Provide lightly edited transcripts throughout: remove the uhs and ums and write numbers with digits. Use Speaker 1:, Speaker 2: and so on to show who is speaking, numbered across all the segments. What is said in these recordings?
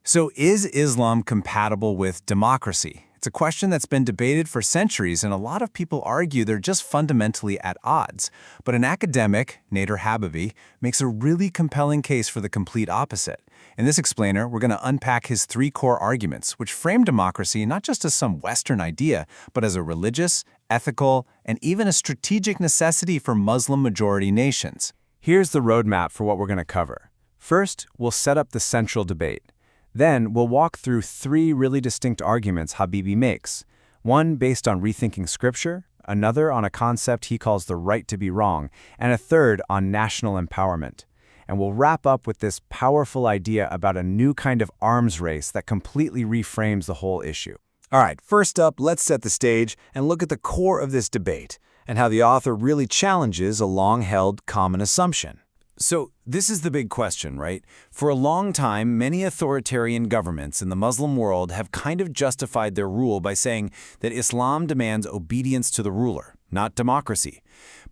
Speaker 1: So is Islam compatible with democracy? It's a question that's been debated for centuries, and a lot of people argue they're just fundamentally at odds. But an academic, Nader Habibi, makes a really compelling case for the complete opposite. In this explainer, we're going to unpack his three core arguments, which frame democracy not just as some Western idea, but as a religious, ethical, and even a strategic necessity for Muslim-majority nations.
Speaker 2: Here's the roadmap for what we're going to cover. First, we'll set up the central debate. Then, we'll walk through three really distinct arguments Habibi makes. One based on rethinking scripture, another on a concept he calls the right to be wrong, and a third on national empowerment. And we'll wrap up with this powerful idea about a new kind of arms race that completely reframes the whole issue.
Speaker 3: All right, first up, let's set the stage and look at the core of this debate and how the author really challenges a long-held common assumption.
Speaker 1: So this is the big question, right? For a long time, many authoritarian governments in the Muslim world have kind of justified their rule by saying that Islam demands obedience to the ruler, not democracy.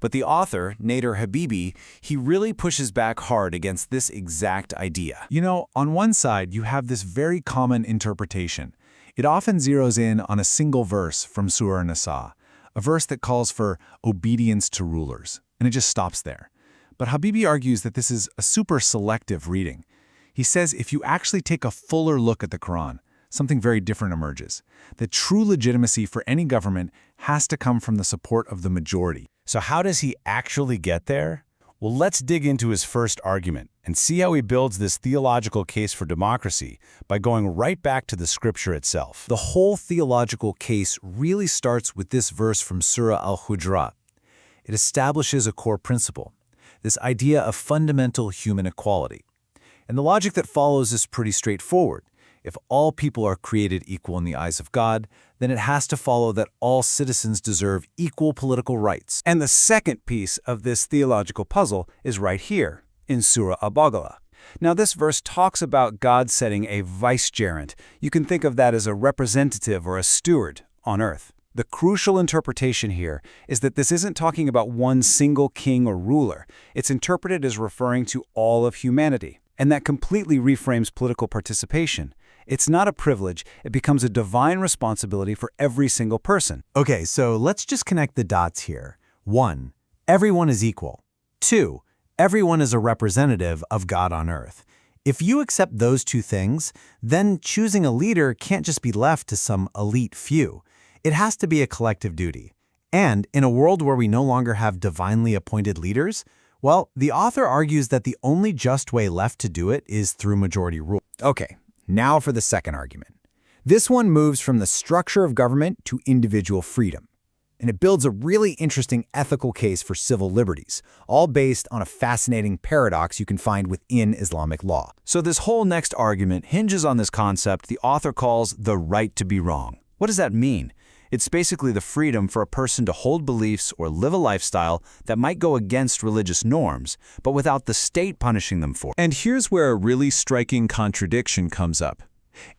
Speaker 1: But the author, Nader Habibi, he really pushes back hard against this exact idea.
Speaker 4: You know, on one side, you have this very common interpretation. It often zeroes in on a single verse from Surah Nisa, a verse that calls for obedience to rulers, and it just stops there. But Habibi argues that this is a super selective reading. He says if you actually take a fuller look at the Quran, something very different emerges. The true legitimacy for any government has to come from the support of the majority.
Speaker 5: So how does he actually get there? Well, let's dig into his first argument and see how he builds this theological case for democracy by going right back to the scripture itself.
Speaker 1: The whole theological case really starts with this verse from Surah Al-Hujurat. It establishes a core principle, this idea of fundamental human equality. And the logic that follows is pretty straightforward. If all people are created equal in the eyes of God, then it has to follow that all citizens deserve equal political rights.
Speaker 2: And the second piece of this theological puzzle is right here, in Surah Al-Baqarah. Now, this verse talks about God setting a vicegerent. You can think of that as a representative or a steward on earth. The crucial interpretation here is that this isn't talking about one single king or ruler. It's interpreted as referring to all of humanity. And that completely reframes political participation. It's not a privilege, it becomes a divine responsibility for every single person.
Speaker 1: Okay, so let's just connect the dots here. 1. Everyone is equal. 2. Everyone is a representative of God on earth. If you accept those two things, then choosing a leader can't just be left to some elite few. It has to be a collective duty. And in a world where we no longer have divinely appointed leaders, well, the author argues that the only just way left to do it is through majority rule.
Speaker 3: Okay, now for the second argument. This one moves from the structure of government to individual freedom. And it builds a really interesting ethical case for civil liberties, all based on a fascinating paradox you can find within Islamic law.
Speaker 5: So this whole next argument hinges on this concept the author calls the right to be wrong. What does that mean? It's basically the freedom for a person to hold beliefs or live a lifestyle that might go against religious norms, but without the state punishing them for it.
Speaker 4: And here's where a really striking contradiction comes up.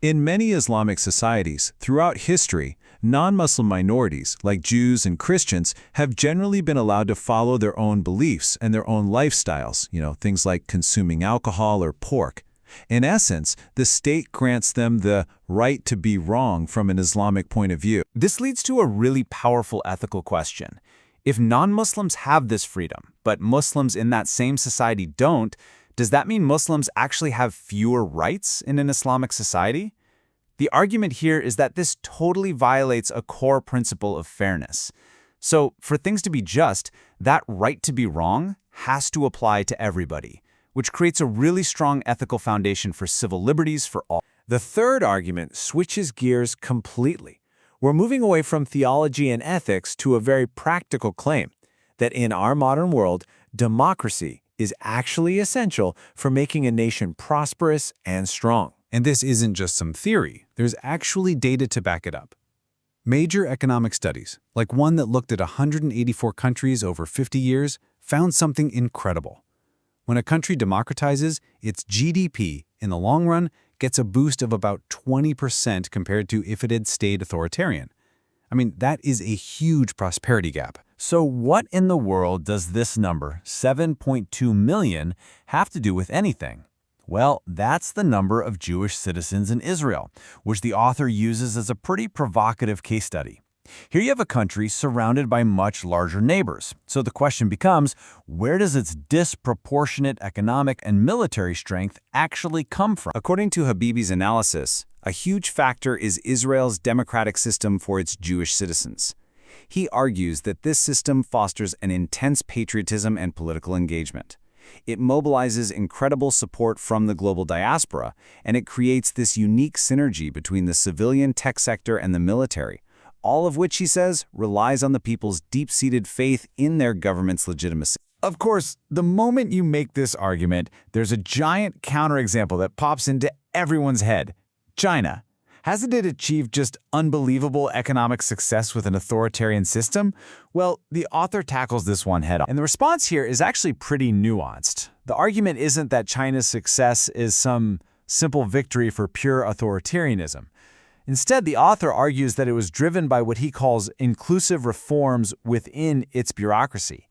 Speaker 4: In many Islamic societies, throughout history, non-Muslim minorities, like Jews and Christians, have generally been allowed to follow their own beliefs and their own lifestyles, things like consuming alcohol or pork. In essence, the state grants them the right to be wrong from an Islamic point of view.
Speaker 1: This leads to a really powerful ethical question. If non-Muslims have this freedom, but Muslims in that same society don't, does that mean Muslims actually have fewer rights in an Islamic society? The argument here is that this totally violates a core principle of fairness. So, for things to be just, that right to be wrong has to apply to everybody, which creates a really strong ethical foundation for civil liberties for all.
Speaker 3: The third argument switches gears completely. We're moving away from theology and ethics to a very practical claim that in our modern world, democracy is actually essential for making a nation prosperous and strong.
Speaker 4: And this isn't just some theory. There's actually data to back it up. Major economic studies, like one that looked at 184 countries over 50 years, found something incredible. When a country democratizes, its GDP, in the long run, gets a boost of about 20% compared to if it had stayed authoritarian. I mean, that is a huge prosperity gap.
Speaker 5: So what in the world does this number, 7.2 million, have to do with anything?
Speaker 1: Well, that's the number of Jewish citizens in Israel, which the author uses as a pretty provocative case study. Here you have a country surrounded by much larger neighbors. So the question becomes, where does its disproportionate economic and military strength actually come from?
Speaker 2: According to Habibi's analysis, a huge factor is Israel's democratic system for its Jewish citizens. He argues that this system fosters an intense patriotism and political engagement. It mobilizes incredible support from the global diaspora, and it creates this unique synergy between the civilian tech sector and the military, all of which, he says, relies on the people's deep-seated faith in their government's legitimacy.
Speaker 1: Of course, the moment you make this argument, there's a giant counterexample that pops into everyone's head. China. Hasn't it achieved just unbelievable economic success with an authoritarian system? Well, the author tackles this one head on. And the response here is actually pretty nuanced. The argument isn't that China's success is some simple victory for pure authoritarianism. Instead, the author argues that it was driven by what he calls inclusive reforms within its bureaucracy.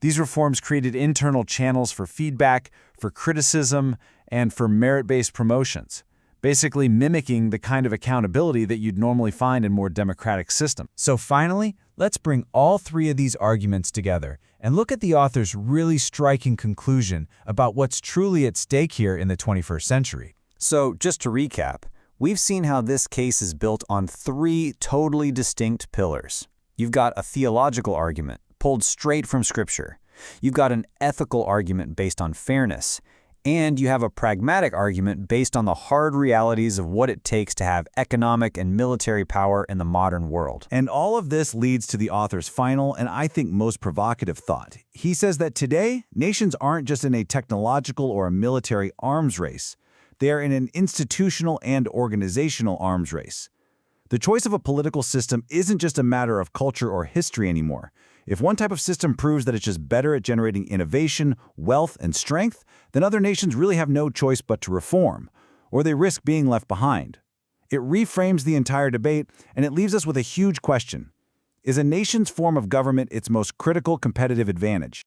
Speaker 1: These reforms created internal channels for feedback, for criticism, and for merit-based promotions, basically mimicking the kind of accountability that you'd normally find in more democratic systems. So finally, let's bring all three of these arguments together and look at the author's really striking conclusion about what's truly at stake here in the 21st century.
Speaker 2: So, just to recap, we've seen how this case is built on three totally distinct pillars. You've got a theological argument, pulled straight from Scripture. You've got an ethical argument based on fairness. And you have a pragmatic argument based on the hard realities of what it takes to have economic and military power in the modern world.
Speaker 1: And all of this leads to the author's final and I think most provocative thought. He says that today, nations aren't just in a technological or a military arms race. They are in an institutional and organizational arms race. The choice of a political system isn't just a matter of culture or history anymore. If one type of system proves that it's just better at generating innovation, wealth, and strength, then other nations really have no choice but to reform, or they risk being left behind. It reframes the entire debate, and it leaves us with a huge question. Is a nation's form of government its most critical competitive advantage?